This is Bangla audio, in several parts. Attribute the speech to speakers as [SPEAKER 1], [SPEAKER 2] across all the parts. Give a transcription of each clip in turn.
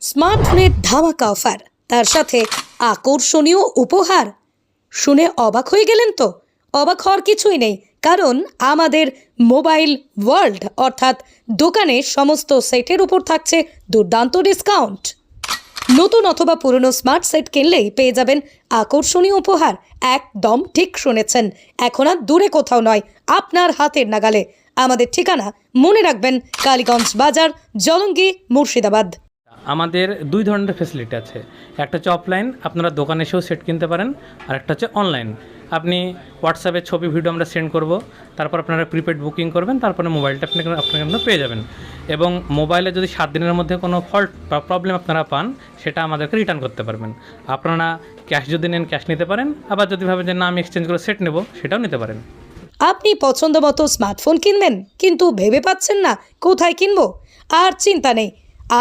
[SPEAKER 1] স্মার্টফোনের ধামাকা অফার, তার সাথে আকর্ষণীয় উপহার। শুনে অবাক হয়ে গেলেন তো? অবাক হওয়ার কিছুই নেই, কারণ আমাদের মোবাইল ওয়ার্ল্ড অর্থাৎ দোকানের সমস্ত সেটের উপর থাকছে দুর্দান্ত ডিসকাউন্ট। নতুন অথবা পুরনো স্মার্ট সেট কিনলেই পেয়ে যাবেন আকর্ষণীয় উপহার। একদম ঠিক শুনেছেন, এখন আর দূরে কোথাও নয়, আপনার হাতের নাগালে। আমাদের ঠিকানা মনে রাখবেন, কালীগঞ্জ বাজার, জলঙ্গি, মুর্শিদাবাদ।
[SPEAKER 2] আমাদের দুই ধরনের ফেসিলিটি আছে। একটা হচ্ছে অফলাইন, আপনারা দোকানে এসেও সেট কিনতে পারেন, আর একটা হচ্ছে অনলাইন। আপনি হোয়াটসঅ্যাপে ছবি ভিডিও আমরা সেন্ড করব, তারপর আপনারা প্রিপেড বুকিং করবেন, তারপরে মোবাইলটা আপনার কিন্তু পেয়ে যাবেন। এবং মোবাইলে যদি 7 দিনের মধ্যে কোনো ফল্ট বা প্রবলেম আপনারা পান, সেটা আমাদেরকে রিটার্ন করতে পারবেন। আপনারা ক্যাশ যদি নেন ক্যাশ নিতে পারেন, আবার যদি ভাবেন যে না আমি এক্সচেঞ্জ করে সেট নেব, সেটাও নিতে পারেন।
[SPEAKER 1] আপনি পছন্দ মতো স্মার্টফোন কিনবেন, কিন্তু ভেবে পাচ্ছেন না কোথায় কিনবো? আর চিন্তা নেই,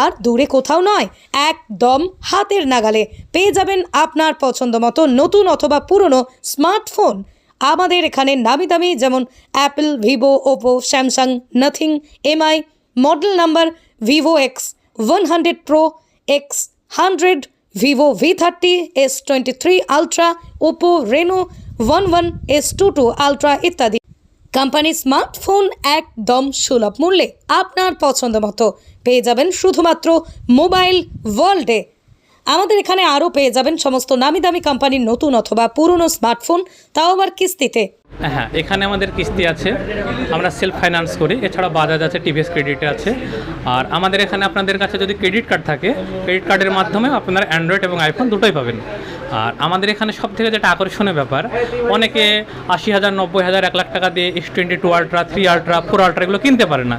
[SPEAKER 1] আর দূরে কোথাও নয়, একদম হাতের নাগালে পেয়ে যাবেন আপনার পছন্দ মতো নতুন অথবা পুরনো স্মার্টফোন। আমাদের এখানে নামি দামি যেমন Apple, Vivo, Oppo, Samsung, Nothing, MI, model number Vivo X100 Pro, X100, Vivo V30, S23 ultra, Oppo Reno 11, S22 ultra ইত্যাদি কোম্পানি স্মার্টফোন একদম সুলভ মূল্যে আপনার পছন্দ মতো পেয়ে যাবেন শুধুমাত্র মোবাইল ওয়ার্ল্ডে। আমাদের এখানে আরও পেয়ে যাবেন সমস্ত নামি দামি কোম্পানির নতুন অথবা পুরনো স্মার্টফোন, তাও আবার কিস্তিতে।
[SPEAKER 2] হ্যাঁ, এখানে আমাদের কিস্তি আছে, আমরা সেলফ ফাইন্যান্স করি। এছাড়া বাজাজ আছে, টিভিএস ক্রেডিটে আছে। আর আমাদের এখানে আপনাদের কাছে যদি ক্রেডিট কার্ড থাকে, ক্রেডিট কার্ডের মাধ্যমে আপনারা অ্যান্ড্রয়েড এবং আইফোন দুটোই পাবেন। আর আমাদের এখানে সব থেকে যেটা আকর্ষণীয় ব্যাপার, অনেকে 80,000, 90,000, 1 লাখ টাকা দিয়ে S22 আলট্রা, 3 আলট্রা, 4 আলট্রা এগুলো কিনতে পারে না।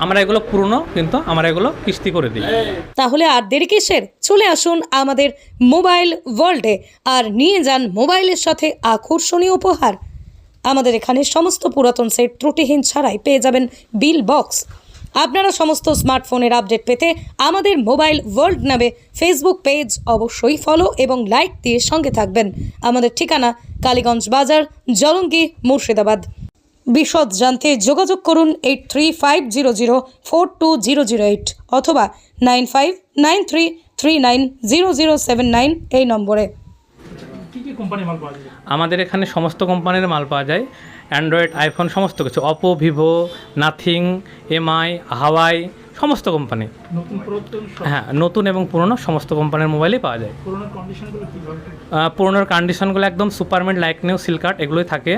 [SPEAKER 2] আমরা এগুলো পুরনো, কিন্তু আমরা এগুলো কিস্তি করে দিই।
[SPEAKER 1] তাহলে আর দেরি কিসের? চলে আসুন আমাদের মোবাইল ওয়ার্ল্ডে আর নিয়ে যান মোবাইলের সাথে আকর্ষণীয় উপহার। আমাদের এখানে সমস্ত পুরাতন সেট ত্রুটিহীন ছাড়াই পেয়ে যাবেন বিল বক্স। আপনারা সমস্ত স্মার্টফোনের আপডেট পেতে আমাদের মোবাইল ওয়ার্ল্ড নামে ফেসবুক পেজ অবশ্যই ফলো এবং লাইক দিয়ে সঙ্গে থাকবেন। আমাদের ঠিকানা কালীগঞ্জ বাজার, জলঙ্গি, মুর্শিদাবাদ। বিশদ জানতে যোগাযোগ করুন 8350042008 অথবা 9593390079 এই নম্বরে।
[SPEAKER 2] আমাদের এখানে সমস্ত কোম্পানির মাল পাওয়া যায়, অ্যান্ড্রয়েড, আইফোন, সমস্ত কিছু। অপো, ভিভো, নাথিং, এমআই, হাওয়াই, সমস্ত কোম্পানি। হ্যাঁ, নতুন এবং পুরনো সমস্ত কোম্পানির মোবাইলই পাওয়া যায়। পুরোনোর কন্ডিশনগুলো একদম সুপারমেন্ট, লাইক নিউ, সিলকার্ট এগুলোই থাকে।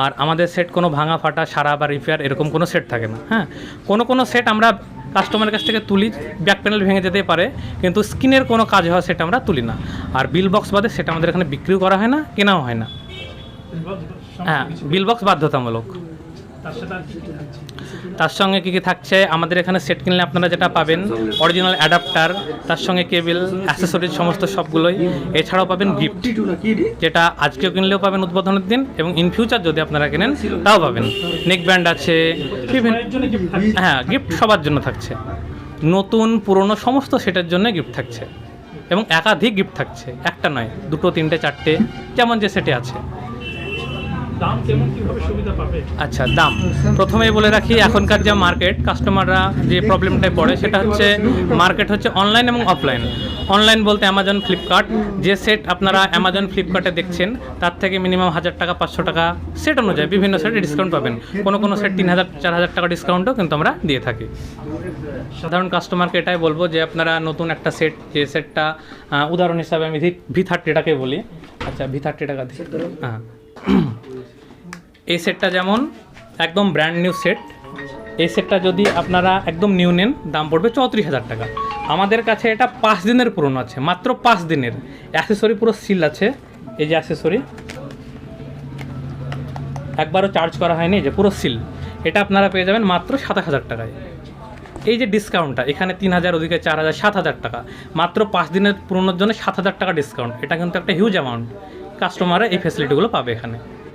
[SPEAKER 2] আর আমাদের সেট কোনো ভাঙা ফাটা, সারা বা রিপেয়ার এরকম কোনো সেট থাকে না। হ্যাঁ, কোনো সেট আমরা কাস্টমারের কাছ থেকে তুলি, ব্যাক প্যানেল ভেঙে যেতে পারে, কিন্তু স্ক্রিনের কোনো কাজ হওয়া সেটা আমরা তুলি না। আর বিল বক্স বাদে সেটা আমাদের এখানে বিক্রিও করা হয় না, কেনাও হয় না। হ্যাঁ, বিল বক্স বাধ্যতামূলক। তার সঙ্গে কী কী থাকছে, আমাদের এখানে সেট কিনলে আপনারা যেটা পাবেন, অরিজিনাল অ্যাডাপ্টার, তার সঙ্গে কেবল, অ্যাসেসরিজ সমস্ত সবগুলোই। এছাড়াও পাবেন গিফট, যেটা আজকেও কিনলেও পাবেন উদ্বোধনের দিন, এবং ইন ফিউচার যদি আপনারা কেনেন তাও পাবেন। নেক ব্যান্ড আছে, বিভিন্ন। হ্যাঁ, গিফট সবার জন্য থাকছে, নতুন পুরনো সমস্ত সেটের জন্য গিফট থাকছে, এবং একাধিক গিফট থাকছে, একটা নয়, 2, 3, 4টে, যেমন যে সেটে আছে। দাম কেমন, কিভাবে সুবিধা পাবে? আচ্ছা, দাম প্রথমেই বলে রাখি, এখনকার যে মার্কেট, কাস্টমাররা যে প্রবলেমটায় পড়ে সেটা হচ্ছে, মার্কেট হচ্ছে অনলাইন এবং অফলাইন। অনলাইন বলতে অ্যামাজন, ফ্লিপকার্ট। যে সেট আপনারা অ্যামাজন, ফ্লিপকার্টে দেখছেন, তার থেকে মিনিমাম 1000 টাকা, 500 টাকা সেট অনুযায়ী বিভিন্ন সেটে ডিসকাউন্ট পাবেন। কোনো সেট 3000, 4000 টাকা ডিসকাউন্টও কিন্তু আমরা দিয়ে থাকি। সাধারণ কাস্টমারকে এটাই বলবো যে আপনারা নতুন একটা সেট, যে সেটটা উদাহরণ হিসাবে আমি V30টাকে বলি। আচ্ছা, V30 টাকা দিয়ে, হ্যাঁ, এই সেটটা যেমন একদম ব্র্যান্ড নিউ সেট। এই সেটটা যদি আপনারা একদম নিউ নেন, দাম পড়বে 34,000 টাকা। আমাদের কাছে এটা 5 দিনের পুরনো আছে, মাত্র 5 দিনের। অ্যাক্সেসরি পুরো সিল আছে, এই যে অ্যাক্সেসরি একবারও চার্জ করা হয়নি, যে পুরো সিল। এটা আপনারা পেয়ে যাবেন মাত্র 27,000 টাকায়। এই যে ডিসকাউন্টটা, এখানে 3,000, ওদিকে 4,000, 7,000 টাকা, মাত্র 5 দিনের পুরনোর জন্য 7,000 টাকা ডিসকাউন্ট। এটা কিন্তু একটা হিউজ অ্যামাউন্ট, কাস্টমাররা এই ফ্যাসিলিটিগুলো পাবে এখানে।